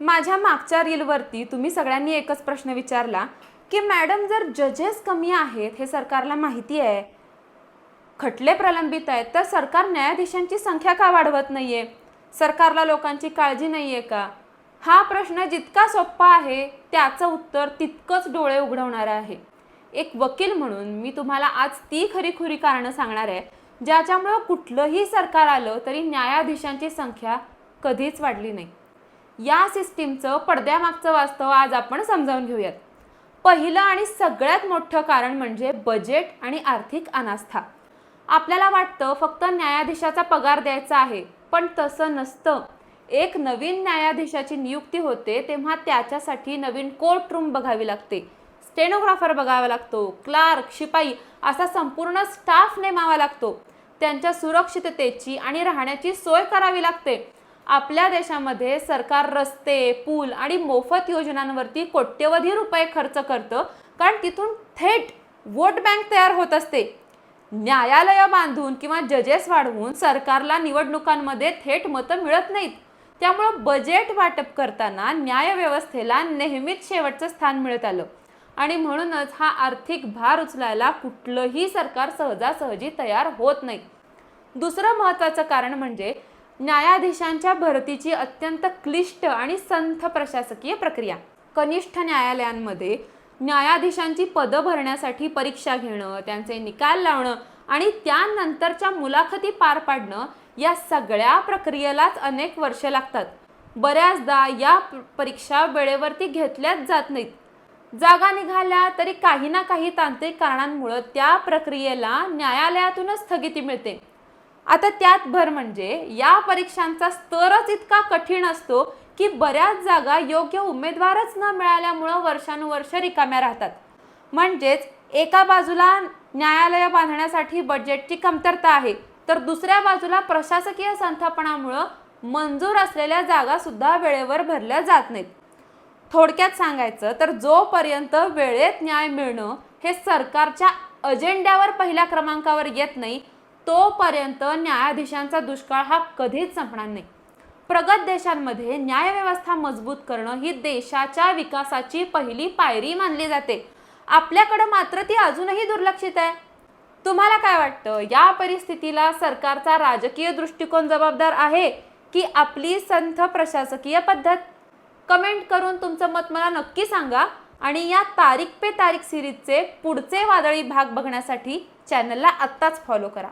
माझ्या मागच्या रीलवरती तुम्ही सगळ्यांनी एकच प्रश्न विचारला की मॅडम जर जजेस कमी आहेत हे सरकारला माहिती आहे, खटले प्रलंबित आहेत, तर सरकार न्यायाधीशांची संख्या का वाढवत नाहीये? सरकारला लोकांची काळजी नाहीये का? हा प्रश्न जितका सोपा आहे त्याचं उत्तर तितकंच डोळे उघडवणारं आहे. एक वकील म्हणून मी तुम्हाला आज ती खरीखुरी कारणं सांगणार आहे ज्याच्यामुळे कुठलंही सरकार आलं तरी न्यायाधीशांची संख्या कधीच वाढली नाही. या सिस्टीमचं पडद्यामागचं वास्तव आज आपण समजावून घेऊयात. पहिलं आणि सगळ्यात मोठं कारण म्हणजे बजेट आणि आर्थिक अनास्था. आपल्याला वाटतं फक्त न्यायाधीशाचा पगार द्यायचा आहे, पण तसं नसतं. एक नवीन न्यायाधीशाची नियुक्ती होते तेव्हा त्याच्यासाठी नवीन कोर्ट रूम बघावी लागते, स्टेनोग्राफर बघावा लागतो, क्लार्क, शिपाई असा संपूर्ण स्टाफ नेमावा लागतो. त्यांच्या सुरक्षिततेची आणि राहण्याची सोय करावी लागते. आपल्या देशामध्ये सरकार रस्ते, पूल आणि मोफत योजनांवरती कोट्यवधी रुपये खर्च करतं, कारण तिथून थेट वोट बँक तयार होत असते. न्यायालय बांधून किंवा जजेस वाढवून सरकारला निवडणुकांमध्ये थेट मतं मिळत नाहीत. त्यामुळं बजेट वाटप करताना न्यायव्यवस्थेला नेहमीच शेवटचं स्थान मिळत आलं आणि म्हणूनच हा आर्थिक भार उचलायला कुठलंही सरकार सहजासहजी तयार होत नाही. दुसरं महत्त्वाचं कारण म्हणजे न्यायाधीशांच्या भरतीची अत्यंत क्लिष्ट आणि संथ प्रशासकीय प्रक्रिया. कनिष्ठ न्यायालयांमध्ये न्यायाधीशांची पदं भरण्यासाठी परीक्षा घेणं, त्यांचे निकाल लावणं आणि त्यानंतरच्या मुलाखती पार पाडणं या सगळ्या प्रक्रियेलाच अनेक वर्ष लागतात. बऱ्याचदा या परीक्षा वेळेवरती घेतल्याच जात नाहीत. जागा निघाल्या तरी काही ना काही तांत्रिक कारणांमुळे त्या प्रक्रियेला न्यायालयातूनच स्थगिती मिळते. आता त्यात भर म्हणजे या परीक्षांचा स्तरच इतका कठीण असतो की बऱ्याच जागा योग्य उमेदवारच न मिळाल्यामुळं वर्षानुवर्ष रिकाम्या राहतात. म्हणजेच एका बाजूला न्यायालय बांधण्यासाठी बजेटची कमतरता आहे, तर दुसऱ्या बाजूला प्रशासकीय संथपणामुळं मंजूर असलेल्या जागा सुद्धा वेळेवर भरल्या जात नाहीत. थोडक्यात सांगायचं तर जोपर्यंत वेळेत न्याय मिळणं हे सरकारच्या अजेंड्यावर पहिल्या क्रमांकावर येत नाही तोपर्यंत न्यायाधीशांचा दुष्काळ हा कधीच संपणार नाही. प्रगत देशांमध्ये न्यायव्यवस्था मजबूत करणं ही देशाच्या विकासाची पहिली पायरी मानली जाते. आपल्याकडं मात्र ती अजूनही दुर्लक्षित आहे. तुम्हाला काय वाटतं, या परिस्थितीला सरकारचा राजकीय दृष्टिकोन जबाबदार आहे की आपली संथ प्रशासकीय पद्धत? कमेंट करून तुमचं मत मला नक्की सांगा आणि या तारीख पे तारीख सिरीजचे पुढचे वादळी भाग बघण्यासाठी चॅनलला आत्ताच फॉलो करा.